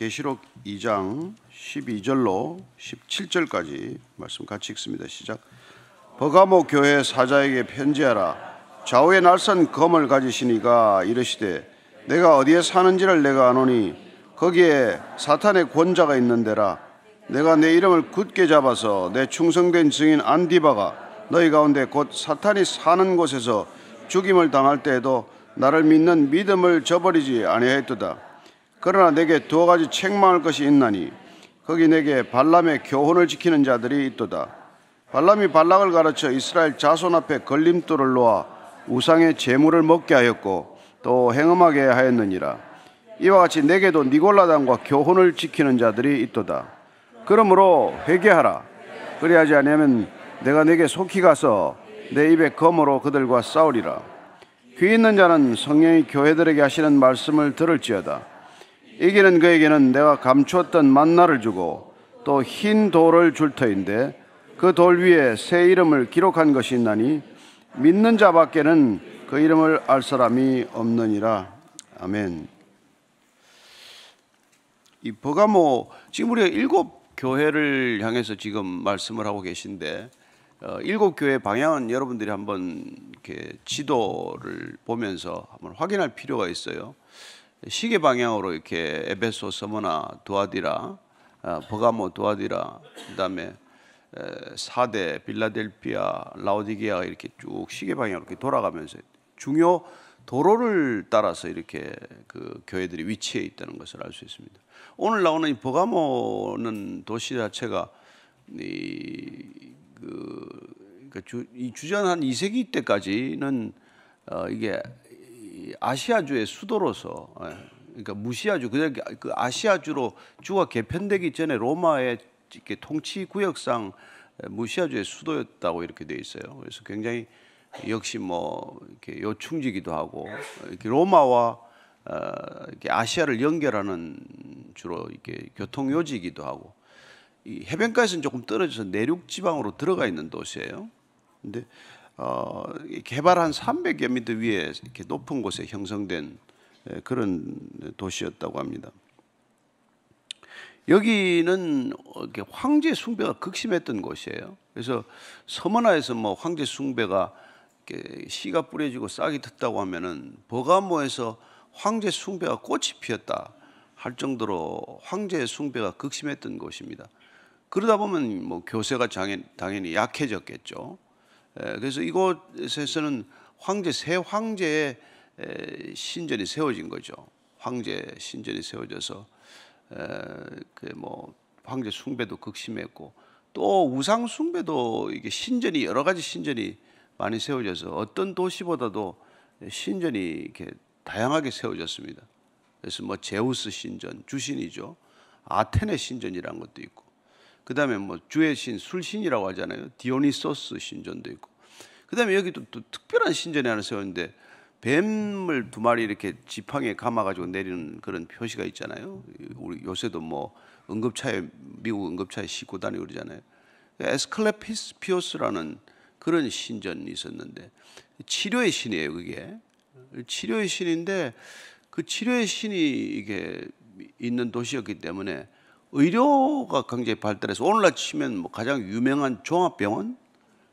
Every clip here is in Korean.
계시록 2장 12절로 17절까지 말씀 같이 읽습니다. 시작. 버가모 교회 사자에게 편지하라. 좌우에 날선 검을 가지시니가 이르시되 내가 어디에 사는지를 내가 아노니 거기에 사탄의 권자가 있는데라. 내가 내 이름을 굳게 잡아서 내 충성된 증인 안디바가 너희 가운데 곧 사탄이 사는 곳에서 죽임을 당할 때에도 나를 믿는 믿음을 저버리지 아니하였도다. 그러나 내게 두 가지 책망할 것이 있나니 거기 내게 발람의 교훈을 지키는 자들이 있도다. 발람이 발락을 가르쳐 이스라엘 자손 앞에 걸림돌을 놓아 우상의 제물을 먹게 하였고 또 행음하게 하였느니라. 이와 같이 내게도 니골라당과 교훈을 지키는 자들이 있도다. 그러므로 회개하라. 그리하지 아니하면 내가 내게 속히 가서 내 입에 검으로 그들과 싸우리라. 귀 있는 자는 성령이 교회들에게 하시는 말씀을 들을지어다. 이기는 그에게는 내가 감추었던 만나를 주고 또 흰 돌을 줄 터인데 그 돌 위에 새 이름을 기록한 것이 있나니 믿는 자밖에는 그 이름을 알 사람이 없느니라. 아멘. 이 버가모, 지금 우리가 7교회를 향해서 지금 말씀을 하고 계신데 7교회 방향은 여러분들이 한번 이렇게 지도를 보면서 한번 확인할 필요가 있어요. 시계 방향으로 이렇게 에베소, 서머나, 두아디라, 버가모, 두아디라, 그다음에 사대, 빌라델피아, 라오디게아 이렇게 쭉 시계 방향으로 이렇게 돌아가면서 중요 도로를 따라서 이렇게 그 교회들이 위치해 있다는 것을 알 수 있습니다. 오늘 나오는 이 버가모는 도시 자체가 이 주전 한 2세기 때까지는 이게 아시아주의 수도로서, 그러니까 무시아주, 그 아시아주로 주가 개편되기 전에 로마의 통치 구역상 무시아주의 수도였다고 이렇게 돼 있어요. 그래서 굉장히 역시 뭐 이렇게 요충지기도 하고 이렇게 로마와 이렇게 아시아를 연결하는 주로 이렇게 교통 요지이기도 하고 이 해변가에서는 조금 떨어져서 내륙 지방으로 들어가 있는 도시예요. 근데 개발 한 300여 미터 위에 이렇게 높은 곳에 형성된 그런 도시였다고 합니다. 여기는 이렇게 황제 숭배가 극심했던 곳이에요. 그래서 서머나에서 뭐 황제 숭배가 이렇게 씨가 뿌려지고 싹이 텄다고 하면은 버가모에서 황제 숭배가 꽃이 피었다 할 정도로 황제 숭배가 극심했던 곳입니다. 그러다 보면 뭐 교세가 당연히 약해졌겠죠. 그래서 이곳에서는 새 황제의 신전이 세워진 거죠. 황제 신전이 세워져서 뭐 황제 숭배도 극심했고 또 우상 숭배도 이게 신전이 여러 가지 신전이 많이 세워져서 어떤 도시보다도 신전이 이렇게 다양하게 세워졌습니다. 그래서 뭐 제우스 신전, 주신이죠. 아테네 신전이라는 것도 있고, 그 다음에 뭐 주의 신, 술신이라고 하잖아요. 디오니소스 신전도 있고, 그 다음에 여기도 또 특별한 신전이 하나 세웠는데 뱀을 2마리 이렇게 지팡이에 감아가지고 내리는 그런 표시가 있잖아요. 우리 요새도 뭐 미국 응급차에 싣고 다니고 그러잖아요. 에스클레피오스라는 그런 신전이 있었는데 치료의 신이에요. 그게 치료의 신인데 그 치료의 신이 이게 있는 도시였기 때문에 의료가 굉장히 발달해서 오늘날 치면 뭐 가장 유명한 종합병원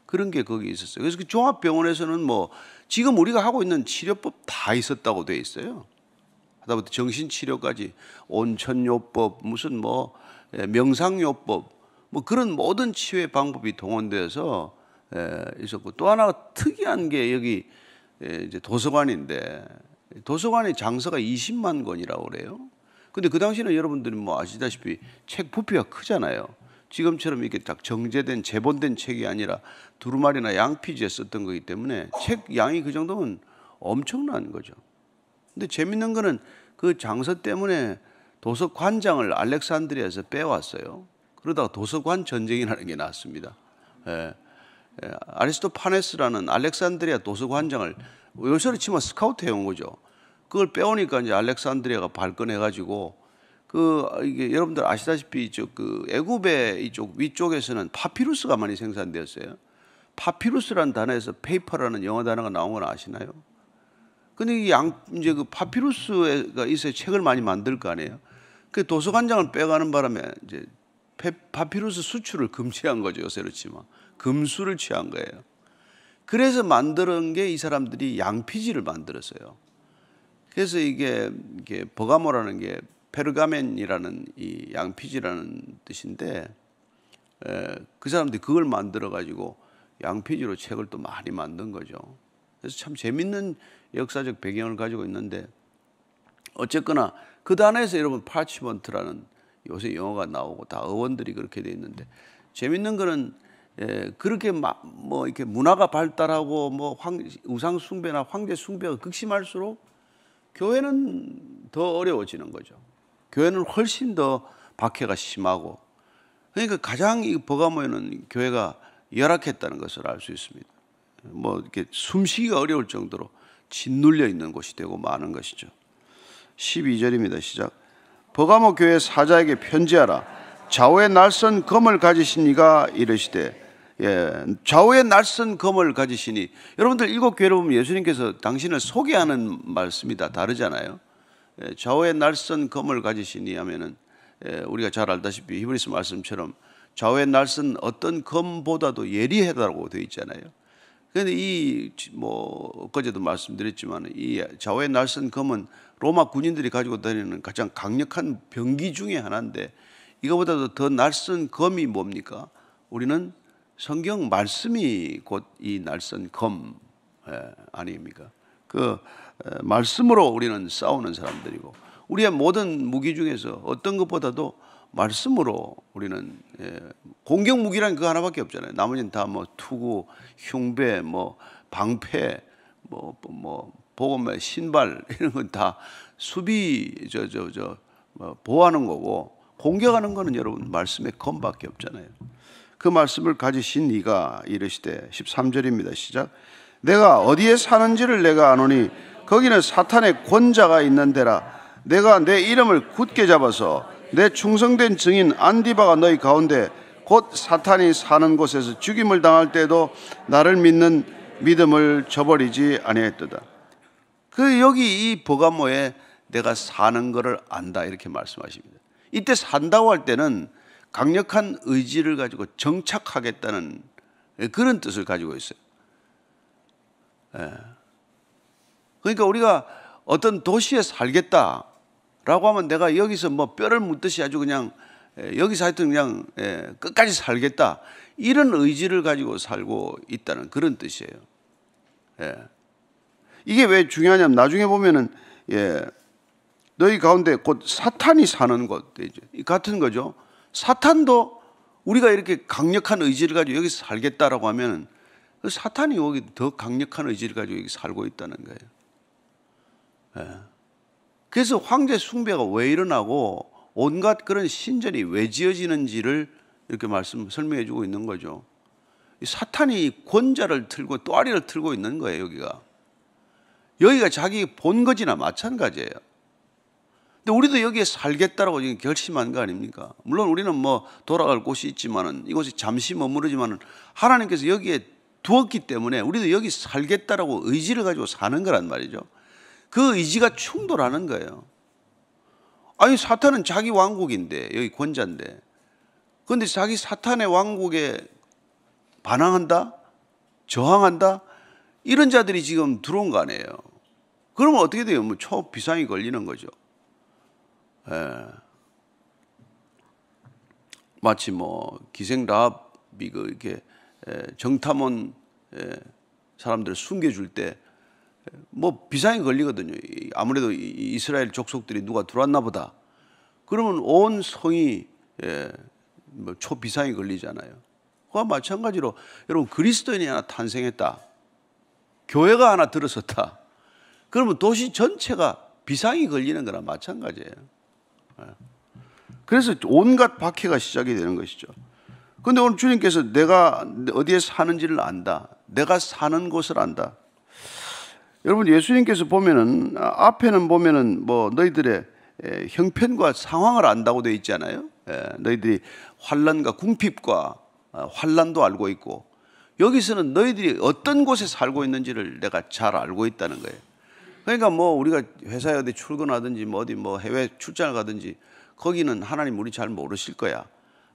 그런 게 거기 있었어요. 그래서 그 종합병원에서는 뭐 지금 우리가 하고 있는 치료법 다 있었다고 돼 있어요. 하다못해 정신치료까지 온천요법, 무슨 뭐 명상요법, 뭐 그런 모든 치유의 방법이 동원돼서 있었고, 또 하나가 특이한 게 여기 이제 도서관인데 도서관의 장서가 20만 권이라고 그래요. 근데 그 당시에는 여러분들이 뭐 아시다시피 책 부피가 크잖아요. 지금처럼 이렇게 딱 정제된 제본된 책이 아니라 두루마리나 양피지에 썼던 거기 때문에 책 양이 그 정도면 엄청난 거죠. 근데 재밌는 거는 그 장서 때문에 도서관장을 알렉산드리아에서 빼왔어요. 그러다가 도서관 전쟁이라는 게 났습니다. 아리스토파네스라는 알렉산드리아 도서관장을 요새로 치면 스카우트 해온 거죠. 그걸 빼오니까 이제 알렉산드리아가 발끈해가지고 이게 여러분들 아시다시피 애굽의 이쪽 위쪽에서는 파피루스가 많이 생산되었어요. 파피루스라는 단어에서 페이퍼라는 영어 단어가 나온 건 아시나요? 근데 이제 그 파피루스가 있어야 책을 많이 만들 거 아니에요. 그 도서관장을 빼가는 바람에 이제 파피루스 수출을 금지한 거죠. 요새로 치면 금수를 취한 거예요. 그래서 만드는 게 이 사람들이 양피지를 만들었어요. 그래서 이게 버가모라는 게 페르가멘이라는 이 양피지라는 뜻인데, 그 사람들이 그걸 만들어 가지고 양피지로 책을 또 많이 만든 거죠. 그래서 참 재밌는 역사적 배경을 가지고 있는데, 어쨌거나 그 단어에서 여러분 파치먼트라는 요새 영어가 나오고 다 어원들이 그렇게 돼 있는데, 재밌는 거는 그렇게 뭐 이렇게 문화가 발달하고 뭐 우상 숭배나 황제 숭배가 극심할수록 교회는 더 어려워지는 거죠. 교회는 훨씬 더 박해가 심하고, 그러니까 가장 이 버가모에는 교회가 열악했다는 것을 알 수 있습니다. 뭐 이렇게 숨쉬기가 어려울 정도로 짓눌려 있는 곳이 되고 마는 것이죠. 12절입니다. 시작. 버가모 교회 사자에게 편지하라. 좌우에 날선 검을 가지신 이가 이르시되, 좌우에 날선 검을 가지시니, 여러분들 일곱 교회를 보면 예수님께서 당신을 소개하는 말씀이 다 다르잖아요. 좌우에 날선 검을 가지시니 하면은 우리가 잘 알다시피 히브리서 말씀처럼 좌우에 날선 어떤 검보다도 예리하다고 되어 있잖아요. 그런데 이 뭐 어제도 말씀드렸지만 이 좌우에 날선 검은 로마 군인들이 가지고 다니는 가장 강력한 병기 중에 하나인데, 이거보다도 더 날선 검이 뭡니까? 우리는 성경 말씀이 곧 이 날선 검 아닙니까? 그 말씀으로 우리는 싸우는 사람들이고, 우리의 모든 무기 중에서 어떤 것보다도 말씀으로 우리는 공격 무기란 그거 하나밖에 없잖아요. 나머지는 다 뭐 투구, 흉배, 뭐 방패, 뭐 보험의 신발 이런 건 다 수비 보호하는 거고, 공격하는 거는 여러분 말씀의 검밖에 없잖아요. 그 말씀을 가지신 이가 이르시되, 13절입니다. 시작. 내가 어디에 사는지를 내가 아노니 거기는 사탄의 권자가 있는 데라. 내가 내 이름을 굳게 잡아서 내 충성된 증인 안디바가 너희 가운데 곧 사탄이 사는 곳에서 죽임을 당할 때도 나를 믿는 믿음을 저버리지 아니했도다. 그 여기 이 버가모에 내가 사는 것을 안다 이렇게 말씀하십니다. 이때 산다고 할 때는 강력한 의지를 가지고 정착하겠다는 그런 뜻을 가지고 있어요. 그러니까 우리가 어떤 도시에 살겠다라고 하면 내가 여기서 뭐 뼈를 묻듯이 아주 그냥 여기서 하여튼 그냥 끝까지 살겠다, 이런 의지를 가지고 살고 있다는 그런 뜻이에요. 이게 왜 중요하냐면 나중에 보면은 너희 가운데 곧 사탄이 사는 곳 같은 거죠. 사탄도 우리가 이렇게 강력한 의지를 가지고 여기서 살겠다라고 하면 사탄이 여기 더 강력한 의지를 가지고 여기 살고 있다는 거예요. 그래서 황제 숭배가 왜 일어나고 온갖 그런 신전이 왜 지어지는지를 이렇게 설명해 주고 있는 거죠. 사탄이 권자를 틀고 또아리를 틀고 있는 거예요. 여기가 자기 본거지나 마찬가지예요. 근데 우리도 여기에 살겠다라고 지금 결심한 거 아닙니까? 물론 우리는 뭐 돌아갈 곳이 있지만은 이곳에 잠시 머무르지만은 하나님께서 여기에 두었기 때문에 우리도 여기 살겠다라고 의지를 가지고 사는 거란 말이죠. 그 의지가 충돌하는 거예요. 아니 사탄은 자기 왕국인데, 여기 권자인데, 그런데 자기 사탄의 왕국에 반항한다? 저항한다? 이런 자들이 지금 들어온 거 아니에요. 그러면 어떻게 돼요? 뭐 초비상이 걸리는 거죠. 마치 뭐 기생라합이 이렇게 정탐원 사람들을 숨겨줄 때 뭐 비상이 걸리거든요. 아무래도 이스라엘 족속들이 누가 들어왔나 보다. 그러면 온 성이 뭐 초비상이 걸리잖아요. 그와 마찬가지로 여러분 그리스도인이 하나 탄생했다, 교회가 하나 들어섰다, 그러면 도시 전체가 비상이 걸리는 거랑 마찬가지예요. 그래서 온갖 박해가 시작이 되는 것이죠. 그런데 오늘 주님께서 내가 어디에 사는지를 안다, 내가 사는 곳을 안다. 여러분 예수님께서 보면은 앞에는 보면은 뭐 너희들의 형편과 상황을 안다고 되어 있잖아요. 너희들이 환난과 궁핍과 환난도 알고 있고, 여기서는 너희들이 어떤 곳에 살고 있는지를 내가 잘 알고 있다는 거예요. 그러니까 뭐 우리가 회사에 어디 출근하든지 뭐 어디 뭐 해외 출장을 가든지 거기는 하나님 우리 잘 모르실 거야.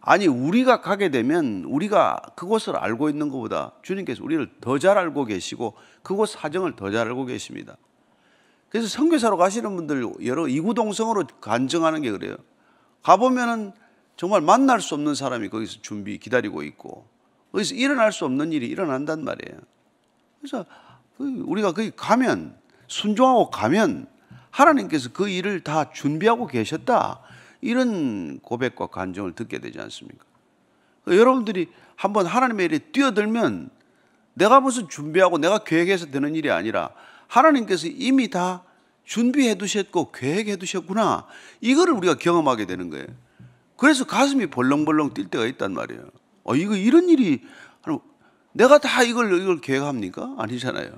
아니, 우리가 가게 되면 우리가 그곳을 알고 있는 것보다 주님께서 우리를 더 잘 알고 계시고 그곳 사정을 더 잘 알고 계십니다. 그래서 선교사로 가시는 분들 여러 이구동성으로 간증하는 게 그래요. 가보면은 정말 만날 수 없는 사람이 거기서 준비 기다리고 있고 거기서 일어날 수 없는 일이 일어난단 말이에요. 그래서 우리가 거기 가면 순종하고 가면 하나님께서 그 일을 다 준비하고 계셨다, 이런 고백과 간증을 듣게 되지 않습니까? 여러분들이 한번 하나님의 일에 뛰어들면 내가 무슨 준비하고 내가 계획해서 되는 일이 아니라 하나님께서 이미 다 준비해 두셨고 계획해 두셨구나, 이거를 우리가 경험하게 되는 거예요. 그래서 가슴이 벌렁벌렁 뛸 때가 있단 말이에요. 이거 이런 일이 내가 다 이걸 계획합니까? 아니잖아요.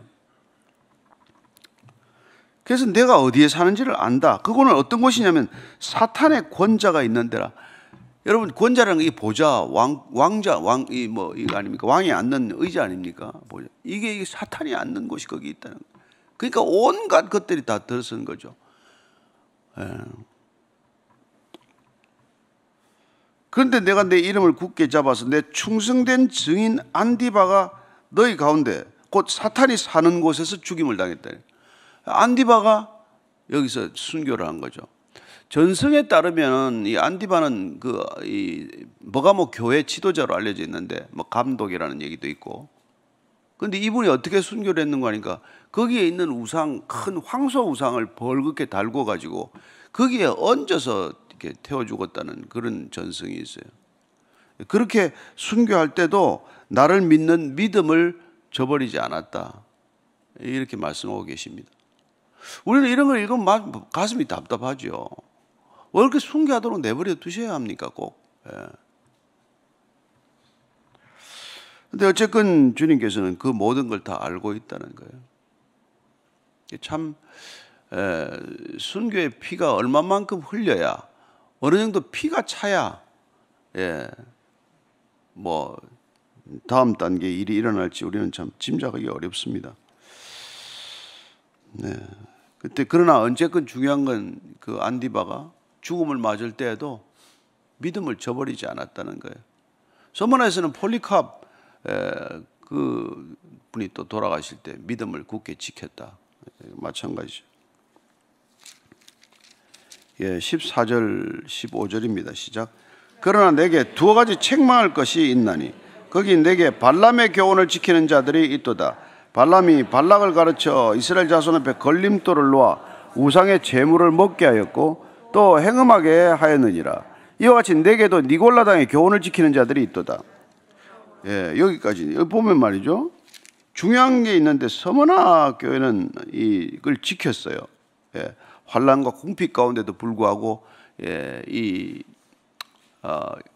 그래서 내가 어디에 사는지를 안다. 그거는 어떤 곳이냐면 사탄의 권자가 있는 데라. 여러분, 권자라는 게 보좌, 왕자, 이거 아닙니까? 왕이 앉는 의자 아닙니까? 보좌. 이게 사탄이 앉는 곳이 거기 있다는 거예요. 그러니까 온갖 것들이 다 들어서는 거죠. 그런데 내가 내 이름을 굳게 잡아서 내 충성된 증인 안디바가 너희 가운데 곧 사탄이 사는 곳에서 죽임을 당했다. 안디바가 여기서 순교를 한 거죠. 전승에 따르면 이 안디바는 이 버가모 교회 지도자로 알려져 있는데 뭐 감독이라는 얘기도 있고. 그런데 이분이 어떻게 순교를 했는가 하니까 거기에 있는 우상, 큰 황소 우상을 벌겋게 달고 가지고 거기에 얹어서 이렇게 태워 죽었다는 그런 전승이 있어요. 그렇게 순교할 때도 나를 믿는 믿음을 저버리지 않았다, 이렇게 말씀하고 계십니다. 우리는 이런 걸 읽으면 가슴이 답답하죠. 왜 이렇게 순교하도록 내버려 두셔야 합니까, 꼭? 근데 어쨌건 주님께서는 그 모든 걸 다 알고 있다는 거예요. 참 순교의 피가 얼마만큼 흘려야, 어느 정도 피가 차야 뭐 다음 단계 일이 일어날지 우리는 참 짐작하기 어렵습니다. 그러나 어쨌건 중요한 건 그 안디바가 죽음을 맞을 때에도 믿음을 저버리지 않았다는 거예요. 서문화에서는 폴리캅 그 분이 또 돌아가실 때 믿음을 굳게 지켰다, 마찬가지죠. 14절 15절입니다. 시작. 그러나 내게 두어 가지 책망할 것이 있나니 거기 내게 발람의 교훈을 지키는 자들이 있도다. 발람이 발락을 가르쳐 이스라엘 자손 앞에 걸림돌을 놓아 우상의 제물을 먹게 하였고 또 행음하게 하였느니라. 이와 같이 내게도 니골라당의 교훈을 지키는 자들이 있도다. 여기까지. 여기 보면 말이죠, 중요한 게 있는데 서머나 교회는 이걸 지켰어요. 환란과 궁핍 가운데도 불구하고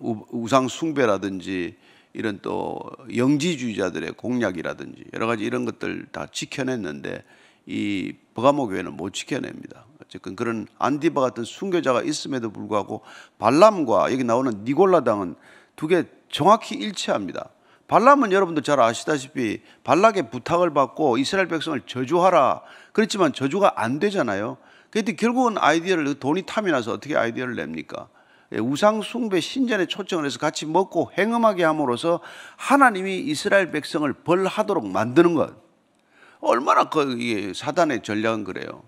우상 숭배라든지 이런 또 영지주의자들의 공략이라든지 여러 가지 이런 것들 다 지켜냈는데 이 버가모 교회는 못 지켜냅니다. 어쨌든 그런 안디바 같은 순교자가 있음에도 불구하고 발람과 여기 나오는 니골라당은 두 개 정확히 일치합니다. 발람은 여러분들 잘 아시다시피 발락의 부탁을 받고 이스라엘 백성을 저주하라 그랬지만 저주가 안 되잖아요. 그런데 결국은 아이디어를, 돈이 탐이 나서 어떻게 아이디어를 냅니까? 우상 숭배 신전에 초청을 해서 같이 먹고 행음하게 함으로써 하나님이 이스라엘 백성을 벌하도록 만드는 것. 얼마나 이게 사단의 전략은 그래요.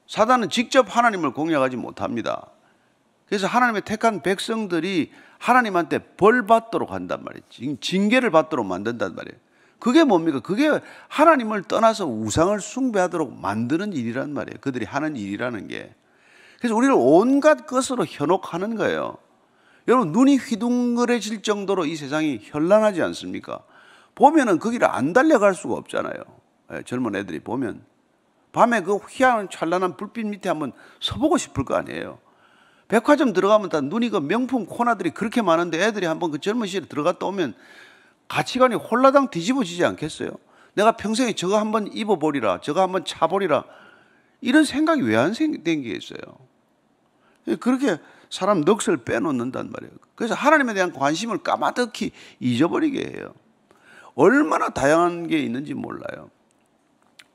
사단은 직접 하나님을 공략하지 못합니다. 그래서 하나님의 택한 백성들이 하나님한테 벌 받도록 한단 말이에요. 징계를 받도록 만든단 말이에요. 그게 뭡니까? 그게 하나님을 떠나서 우상을 숭배하도록 만드는 일이란 말이에요. 그들이 하는 일이라는 게. 그래서 우리를 온갖 것으로 현혹하는 거예요. 여러분, 눈이 휘둥그레질 정도로 이 세상이 현란하지 않습니까? 보면은 거기를 안 달려갈 수가 없잖아요. 젊은 애들이 보면 밤에 그 희한한 찬란한 불빛 밑에 한번 서보고 싶을 거 아니에요. 백화점 들어가면 다 눈이 그 명품 코너들이 그렇게 많은데 애들이 한번 그 젊은 시절에 들어갔다 오면 가치관이 홀라당 뒤집어지지 않겠어요? 내가 평생에 저거 한번 입어보리라, 저거 한번 차보리라, 이런 생각이 왜 안 생기겠어요? 그렇게 사람 넋을 빼놓는단 말이에요. 그래서 하나님에 대한 관심을 까마득히 잊어버리게 해요. 얼마나 다양한 게 있는지 몰라요.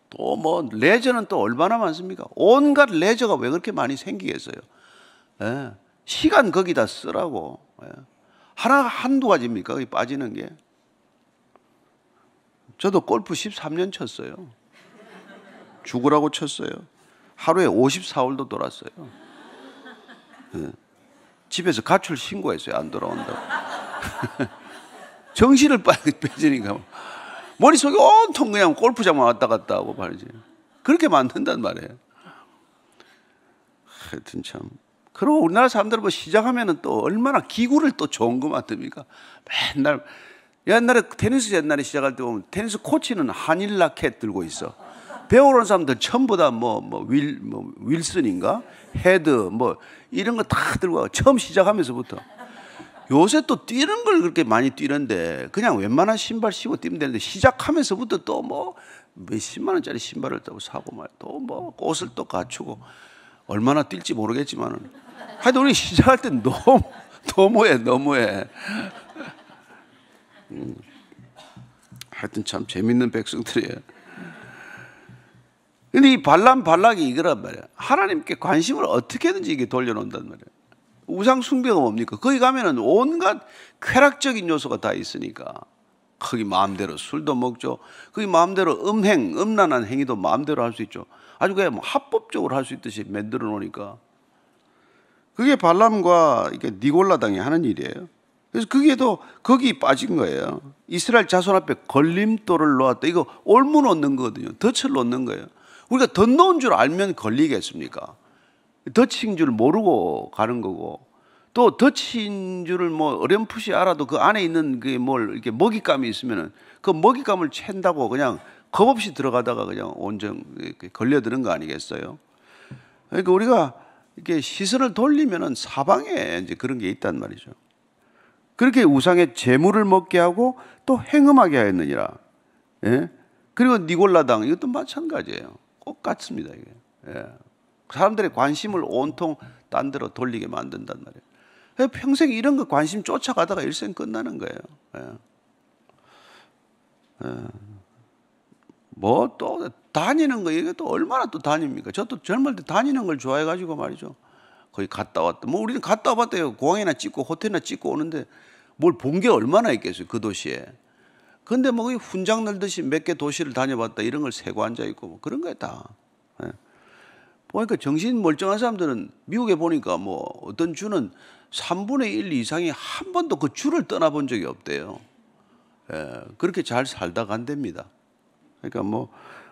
또 뭐 레저는 또 얼마나 많습니까? 온갖 레저가 왜 그렇게 많이 생기겠어요? 시간 거기다 쓰라고. 한두 가지입니까? 거기 빠지는 게. 저도 골프 13년 쳤어요. 죽으라고 쳤어요. 하루에 54홀도 돌았어요. 집에서 가출 신고했어요. 안 돌아온다고. 정신을 빼지니까 머릿속에 온통 그냥 골프장만 왔다 갔다 하고 말이지. 그렇게 만든단 말이에요. 하여튼 참. 그리고 우리나라 사람들은 뭐 시작하면은 또 얼마나 기구를 또 좋은 거 만듭니까? 맨날 옛날에 테니스 옛날에 시작할 때 보면 테니스 코치는 한일 라켓 들고 있어. 배우러 온 사람들 전부 다 윌슨인가? 헤드 뭐 이런 거 다 들고 와. 처음 시작하면서부터. 요새 또 뛰는 걸 그렇게 많이 뛰는데 그냥 웬만한 신발 신고 뛰면 되는데 시작하면서부터 또 뭐 몇십만 원짜리 신발을 또 사고 말 또 뭐 옷을 또 갖추고 얼마나 뛸지 모르겠지만은 하여튼 우리 시작할 때 너무해. 하여튼 참 재밌는 백성들이에요. 근데 이 발락이 이거란 말이야. 하나님께 관심을 어떻게든지 이게 돌려놓는단 말이야. 우상 숭배가 뭡니까? 거기 가면은 온갖 쾌락적인 요소가 다 있으니까. 거기 마음대로 술도 먹죠. 거기 마음대로 음란한 행위도 마음대로 할 수 있죠. 아주 그냥 뭐 합법적으로 할 수 있듯이 만들어 놓으니까. 그게 발람과 이게 니골라당이 하는 일이에요. 그래서 그게도 거기 빠진 거예요. 이스라엘 자손 앞에 걸림돌을 놓았다. 이거 올무 놓는 거거든요. 덫을 놓는 거예요. 우리가 덫 놓은 줄 알면 걸리겠습니까? 덫인 줄 모르고 가는 거고, 또 덫인 줄을 뭐 어렴풋이 알아도 그 안에 있는 그 뭘 이렇게 먹잇감이 있으면은 그 먹잇감을 챈다고 그냥 겁 없이 들어가다가 그냥 온전 걸려드는 거 아니겠어요? 그러니까 우리가 이렇게 시선을 돌리면은 사방에 이제 그런 게 있단 말이죠. 그렇게 우상의 재물을 먹게 하고 또 행음하게 하였느니라. 예? 그리고 니골라당 이것도 마찬가지예요. 똑같습니다. 이게. 예. 사람들의 관심을 온통 딴 데로 돌리게 만든단 말이에요. 평생 이런 거 관심 쫓아가다가 일생 끝나는 거예요. 예. 예. 뭐 또 다니는 거 이게 또 얼마나 또 다닙니까? 저도 젊을 때 다니는 걸 좋아해가지고 말이죠. 거기 갔다 왔다. 뭐 우리는 갔다 와봤대요. 공항이나 찍고 호텔이나 찍고 오는데 뭘 본 게 얼마나 있겠어요. 그 도시에. 근데 뭐 훈장 늘듯이 몇 개 도시를 다녀봤다 이런 걸 세고 앉아 있고 뭐 그런 거야 다. 예. 보니까 정신 멀쩡한 사람들은 미국에 보니까 뭐 어떤 주는 3분의 1 이상이 한 번도 그 주를 떠나본 적이 없대요. 예. 그렇게 잘 살다 간답니다. 그러니까 뭐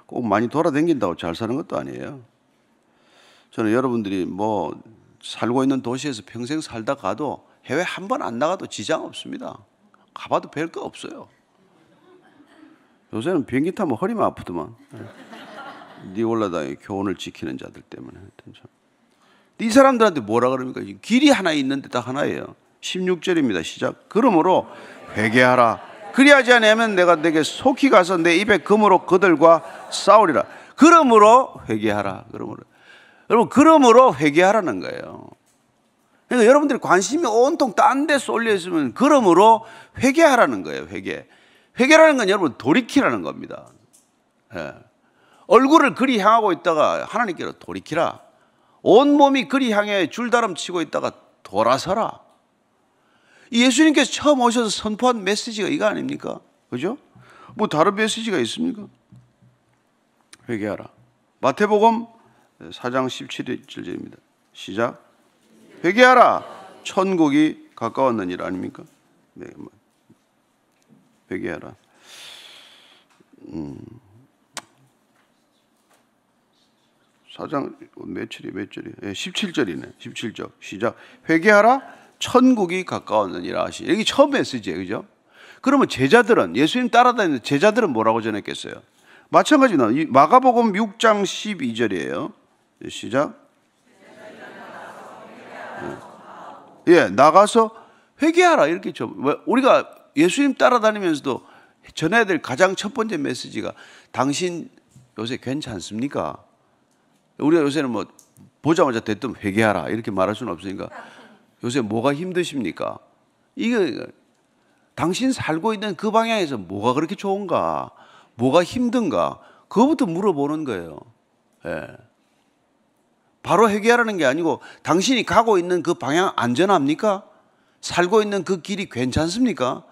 꼭 많이 돌아다닌다고 잘 사는 것도 아니에요. 저는 여러분들이 뭐 살고 있는 도시에서 평생 살다 가도 해외 한 번 안 나가도 지장 없습니다. 가봐도 별 거 없어요. 요새는 비행기 타면 허리만 아프더만. 니골라당의 교훈을 지키는 자들 때문에. 이 사람들한테 뭐라 그럽니까? 길이 하나 있는데 딱 하나예요. 16절입니다. 시작. 그러므로 회개하라. 그리하지 않으면 내가 내게 속히 가서 내 입에 금으로 그들과 싸우리라. 그러므로 회개하라. 여러분, 그러므로 회개하라는 거예요. 그러니까 여러분들이 관심이 온통 딴 데 쏠려 있으면 그러므로 회개하라는 거예요. 회개라는 건 여러분 돌이키라는 겁니다. 예. 얼굴을 그리 향하고 있다가 하나님께로 돌이키라. 온몸이 그리 향해 줄다름 치고 있다가 돌아서라. 예수님께서 처음 오셔서 선포한 메시지가 이거 아닙니까? 그죠? 뭐 다른 메시지가 있습니까? 회개하라. 마태복음 4장 17절입니다. 시작. 회개하라. 천국이 가까웠느니라 아닙니까? 네, 회개하라. 4장 몇 절이에요? 17절이네. 17절. 시작. 회개하라. 천국이 가까웠느니라 하시. 여기 처음 메시지예요. 그죠? 그러면 제자들은 예수님 따라다니는 제자들은 뭐라고 전했겠어요? 마찬가지로 마가복음 6장 12절이에요. 시작. 예, 나가서 회개하라 이렇게 좀. 우리가 예수님 따라다니면서도 전해야 될 가장 첫 번째 메시지가 당신 요새 괜찮습니까? 우리가 요새는 뭐 보자마자 대뜸 회개하라 이렇게 말할 수는 없으니까 요새 뭐가 힘드십니까? 이거 당신 살고 있는 그 방향에서 뭐가 그렇게 좋은가? 뭐가 힘든가? 그거부터 물어보는 거예요. 예. 바로 회개하라는 게 아니고 당신이 가고 있는 그 방향 안전합니까? 살고 있는 그 길이 괜찮습니까?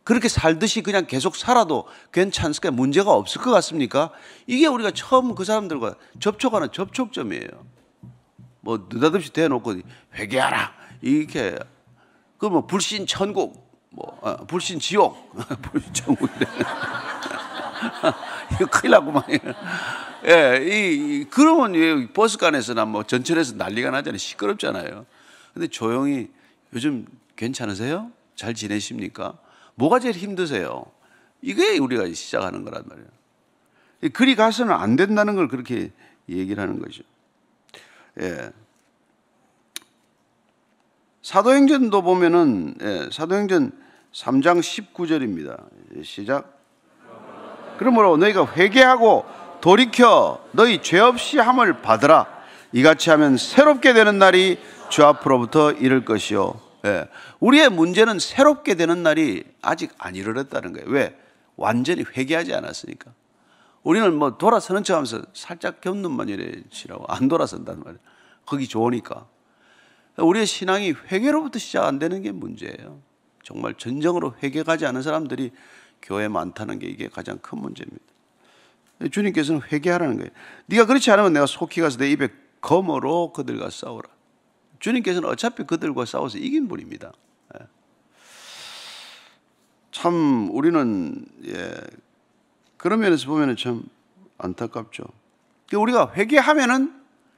그렇게 살듯이 그냥 계속 살아도 괜찮습니까? 문제가 없을 것 같습니까? 이게 우리가 처음 그 사람들과 접촉하는 접촉점이에요. 뭐 느닷없이 대놓고 회개하라 이렇게 그 뭐 불신 천국 뭐 불신 지옥 불신 천국 이거 큰일 났구만. 예, 그러면 버스간에서나 뭐 전철에서 난리가 나잖아요. 시끄럽잖아요. 근데 조용히 요즘 괜찮으세요? 잘 지내십니까? 뭐가 제일 힘드세요? 이게 우리가 시작하는 거란 말이에요. 그리 가서는 안 된다는 걸 그렇게 얘기를 하는 거죠. 예. 사도행전도 보면은 사도행전 3장 19절입니다. 시작. 그러므로 너희가 회개하고 돌이켜 너희 죄 없이 함을 받으라. 이같이 하면 새롭게 되는 날이 주 앞으로부터 이를 것이요. 예. 우리의 문제는 새롭게 되는 날이 아직 안 이르렀다는 거예요. 왜? 완전히 회개하지 않았으니까. 우리는 뭐 돌아서는 척하면서 살짝 겹눈만 이래 치라고 안 돌아선단 말이에요. 거기 좋으니까. 우리의 신앙이 회개로부터 시작 안 되는 게 문제예요. 정말 진정으로 회개하지 않은 사람들이 교회에 많다는 게 이게 가장 큰 문제입니다. 주님께서는 회개하라는 거예요. 네가 그렇지 않으면 내가 속히 가서 내 입에 검으로 그들과 싸우라. 주님께서는 어차피 그들과 싸워서 이긴 분입니다. 참 우리는 그런 면에서 보면 참 안타깝죠. 우리가 회개하면은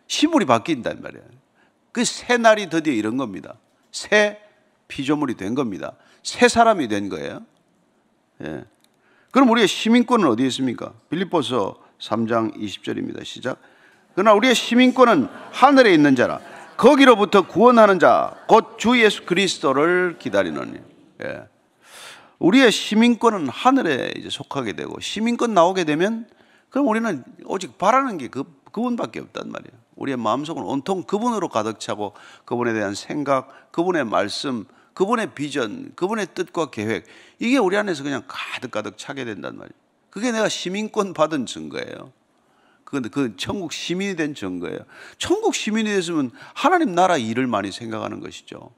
시물이 바뀐단 말이에요. 그 새 날이 드디어 이런 겁니다. 새 피조물이 된 겁니다. 새 사람이 된 거예요. 예. 그럼 우리의 시민권은 어디에 있습니까? 빌립보서 3장 20절입니다. 시작. 그러나 우리의 시민권은 하늘에 있는 자라. 거기로부터 구원하는 자, 곧 주 예수 그리스도를 기다리느니. 예. 우리의 시민권은 하늘에 이제 속하게 되고 시민권 나오게 되면 그럼 우리는 오직 바라는 게 그분밖에 없단 말이에요. 우리의 마음속은 온통 그분으로 가득 차고 그분에 대한 생각, 그분의 말씀, 그분의 비전, 그분의 뜻과 계획 이게 우리 안에서 그냥 가득 차게 된단 말이에요. 그게 내가 시민권 받은 증거예요. 그 천국 시민이 된 증거예요. 천국 시민이 됐으면 하나님 나라 일을 많이 생각하는 것이죠.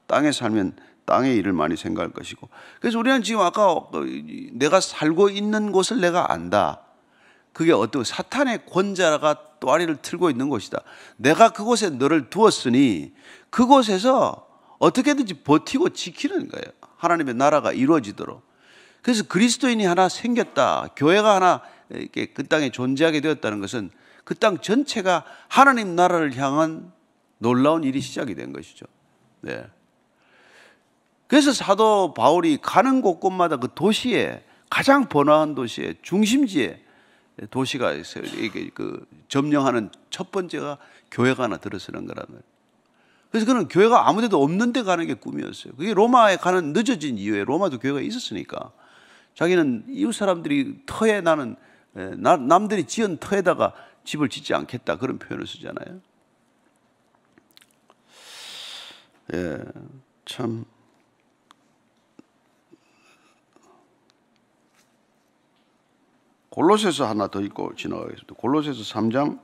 땅에 살면 땅의 일을 많이 생각할 것이고. 그래서 우리는 지금 아까 내가 살고 있는 곳을 내가 안다. 그게 어떤 사탄의 권자가 또아리를 틀고 있는 곳이다. 내가 그곳에 너를 두었으니 그곳에서 어떻게든지 버티고 지키는 거예요. 하나님의 나라가 이루어지도록. 그래서 그리스도인이 하나 생겼다. 교회가 하나 이렇게 그 땅에 존재하게 되었다는 것은 그 땅 전체가 하나님 나라를 향한 놀라운 일이 시작이 된 것이죠. 네. 그래서 사도 바울이 가는 곳곳마다 그 도시에 가장 번화한 도시에 중심지에 도시가 있어요. 이게 그 점령하는 첫 번째가 교회가 하나 들어서는 거란 말이에요. 그래서 그는 교회가 아무데도 없는 데 가는 게 꿈이었어요. 그게 로마에 가는 늦어진 이유에 로마도 교회가 있었으니까 자기는 이웃 사람들이 터에 나는 남들이 지은 터에다가 집을 짓지 않겠다 그런 표현을 쓰잖아요. 예, 참 골로새서 하나 더 읽고 지나가겠습니다. 골로새서 3장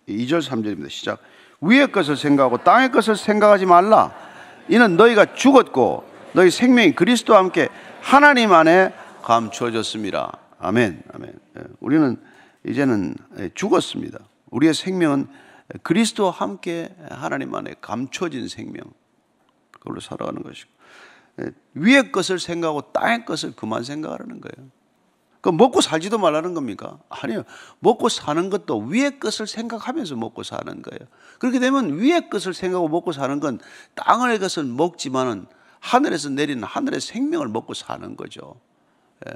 2절 3절입니다. 시작. 위의 것을 생각하고 땅의 것을 생각하지 말라. 이는 너희가 죽었고 너희 생명이 그리스도와 함께 하나님 안에 감추어졌습니다. 아멘. 아멘. 우리는 이제는 죽었습니다. 우리의 생명은 그리스도와 함께 하나님 안에 감춰진 생명, 그걸로 살아가는 것이고, 위의 것을 생각하고 땅의 것을 그만 생각하라는 거예요. 그럼 먹고 살지도 말라는 겁니까? 아니요. 먹고 사는 것도 위의 것을 생각하면서 먹고 사는 거예요. 그렇게 되면 위의 것을 생각하고 먹고 사는 건 땅의 것을 먹지만은 하늘에서 내리는 하늘의 생명을 먹고 사는 거죠. 예.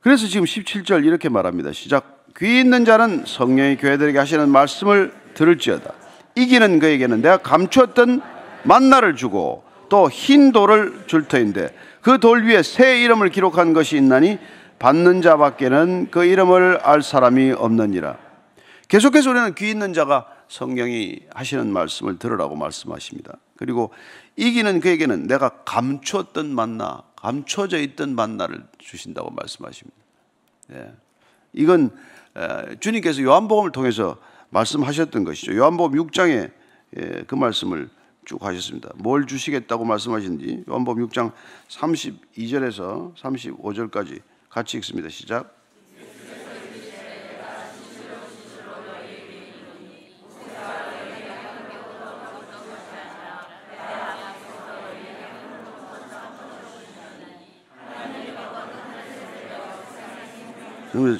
그래서 지금 17절 이렇게 말합니다. 시작. 귀 있는 자는 성령이 교회들에게 하시는 말씀을 들을지어다. 이기는 그에게는 내가 감추었던 만나를 주고 또 흰 돌을 줄 터인데 그 돌 위에 새 이름을 기록한 것이 있나니 받는 자밖에는 그 이름을 알 사람이 없느니라. 계속해서 우리는 귀 있는 자가 성령이 하시는 말씀을 들으라고 말씀하십니다. 그리고 이기는 그에게는 내가 감추었던 만나, 감춰져 있던 만나를 주신다고 말씀하십니다. 예. 이건 주님께서 요한복음을 통해서 말씀하셨던 것이죠. 요한복음 6장에 그 말씀을 쭉 하셨습니다. 뭘 주시겠다고 말씀하신지 요한복음 6장 32절에서 35절까지 같이 읽습니다. 시작.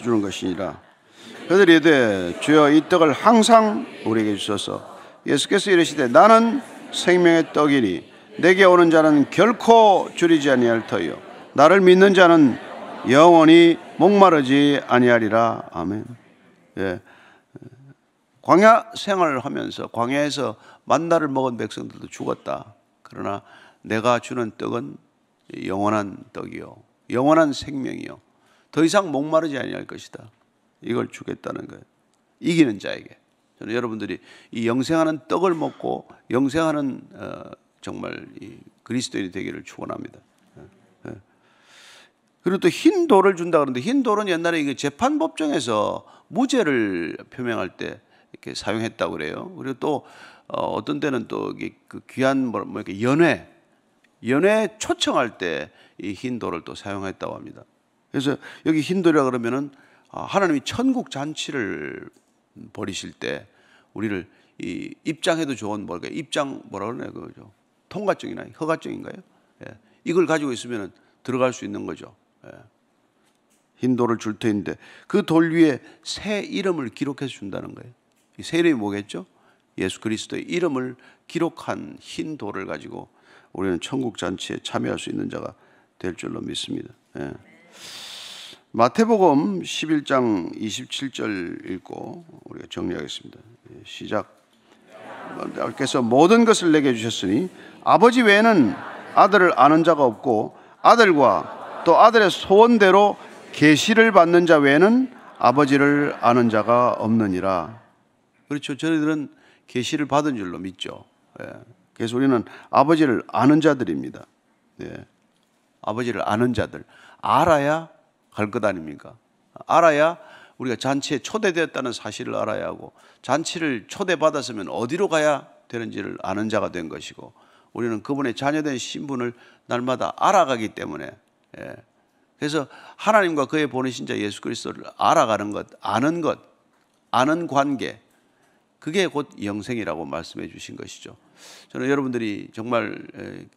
주는 것이니라. 그들이 이르되 주여 이 떡을 항상 우리에게 주소서. 예수께서 이르시되 나는 생명의 떡이니 내게 오는 자는 결코 줄이지 아니할 터이요 나를 믿는 자는 영원히 목마르지 아니하리라. 아멘. 예. 광야 생활을 하면서 광야에서 만나를 먹은 백성들도 죽었다. 그러나 내가 주는 떡은 영원한 떡이요 영원한 생명이요 더 이상 목마르지 아니할 것이다. 이걸 주겠다는 거예요. 이기는 자에게. 저는 여러분들이 이 영생하는 떡을 먹고 영생하는 정말 이 그리스도인이 되기를 축원합니다. 그리고 또 흰 돌을 준다 그러는데 흰 돌은 옛날에 이게 재판법정에서 무죄를 표명할 때 이렇게 사용했다고 그래요. 그리고 또 어떤 때는 또 그 귀한 뭐 이렇게 연회 초청할 때 이 흰 돌을 또 사용했다고 합니다. 그래서 여기 흰 돌이라 그러면은 하나님이 천국 잔치를 벌이실 때 우리를 이 입장해도 좋은 뭐랄까 입장 뭐라 그러나요 그죠? 통과증이나 허가증인가요? 예. 이걸 가지고 있으면 들어갈 수 있는 거죠. 예. 흰 돌을 줄 터인데 그 돌 위에 새 이름을 기록해서 준다는 거예요. 이 새 이름이 뭐겠죠? 예수 그리스도의 이름을 기록한 흰 돌을 가지고 우리는 천국 잔치에 참여할 수 있는 자가 될 줄로 믿습니다. 예. 마태복음 11장 27절 읽고 우리가 정리하겠습니다. 시작. 하나님께서 모든 것을 내게 주셨으니 아버지 외에는 아들을 아는 자가 없고 아들과 또 아들의 소원대로 계시를 받는 자 외에는 아버지를 아는 자가 없느니라. 그렇죠. 저희들은 계시를 받은 줄로 믿죠. 그래서 우리는 아버지를 아는 자들입니다. 아버지를 아는 자들. 알아야 갈 것 아닙니까? 알아야 우리가 잔치에 초대되었다는 사실을 알아야 하고 잔치를 초대받았으면 어디로 가야 되는지를 아는 자가 된 것이고 우리는 그분의 자녀된 신분을 날마다 알아가기 때문에 그래서 하나님과 그의 보내신 자 예수 그리스도를 알아가는 것, 아는 관계 그게 곧 영생이라고 말씀해 주신 것이죠. 저는 여러분들이 정말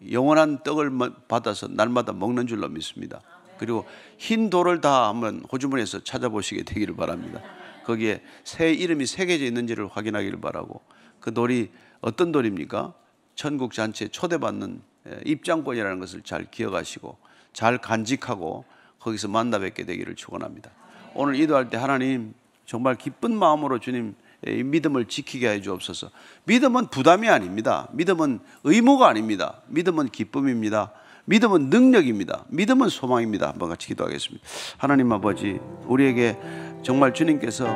영원한 떡을 받아서 날마다 먹는 줄로 믿습니다. 그리고 흰 돌을 다 한번 호주머니에서 찾아보시게 되기를 바랍니다. 거기에 새 이름이 새겨져 있는지를 확인하기를 바라고 그 돌이 어떤 돌입니까? 천국 잔치에 초대받는 입장권이라는 것을 잘 기억하시고 잘 간직하고 거기서 만나 뵙게 되기를 축원합니다. 오늘 기도할 때 하나님 정말 기쁜 마음으로 주님 믿음을 지키게 해 주옵소서. 믿음은 부담이 아닙니다. 믿음은 의무가 아닙니다. 믿음은 기쁨입니다. 믿음은 능력입니다. 믿음은 소망입니다. 한번 같이 기도하겠습니다. 하나님 아버지, 우리에게 정말 주님께서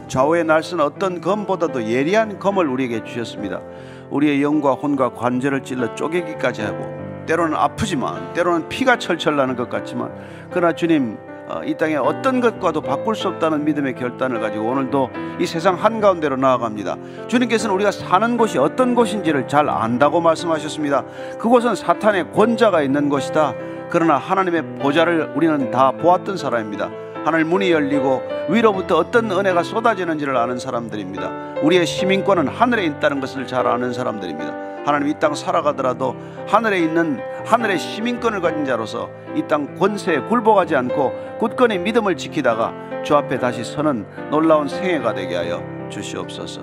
좌우의 날선 어떤 검보다도 예리한 검을 우리에게 주셨습니다. 우리의 영과 혼과 관절을 찔러 쪼개기까지 하고 때로는 아프지만 때로는 피가 철철 나는 것 같지만 그러나 주님 이 땅에 어떤 것과도 바꿀 수 없다는 믿음의 결단을 가지고 오늘도 이 세상 한가운데로 나아갑니다. 주님께서는 우리가 사는 곳이 어떤 곳인지를 잘 안다고 말씀하셨습니다. 그곳은 사탄의 권자가 있는 곳이다. 그러나 하나님의 보좌를 우리는 다 보았던 사람입니다. 하늘 문이 열리고 위로부터 어떤 은혜가 쏟아지는지를 아는 사람들입니다. 우리의 시민권은 하늘에 있다는 것을 잘 아는 사람들입니다. 하나님 이 땅 살아가더라도 하늘에 있는 하늘의 시민권을 가진 자로서 이 땅 권세에 굴복하지 않고 굳건히 믿음을 지키다가 주 앞에 다시 서는 놀라운 생애가 되게 하여 주시옵소서.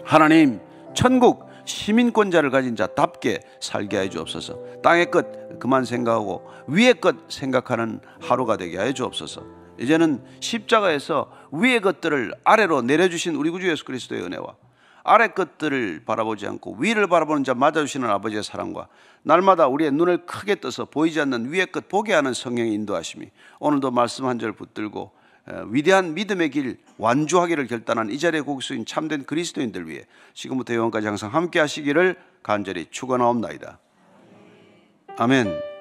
하나님 천국 시민권자를 가진 자답게 살게 해 주옵소서. 땅의 것 그만 생각하고 위의 것 생각하는 하루가 되게 해 주옵소서. 이제는 십자가에서 위의 것들을 아래로 내려주신 우리 구주 예수 그리스도의 은혜와 아래 것들을 바라보지 않고 위를 바라보는 자 맞아주시는 아버지의 사랑과 날마다 우리의 눈을 크게 떠서 보이지 않는 위의 것 보게 하는 성령의 인도하심이 오늘도 말씀 한 절 붙들고 위대한 믿음의 길 완주하기를 결단한 이 자리에 곡수인 참된 그리스도인들 위해 지금부터 영원까지 항상 함께 하시기를 간절히 축원하옵나이다. 아멘.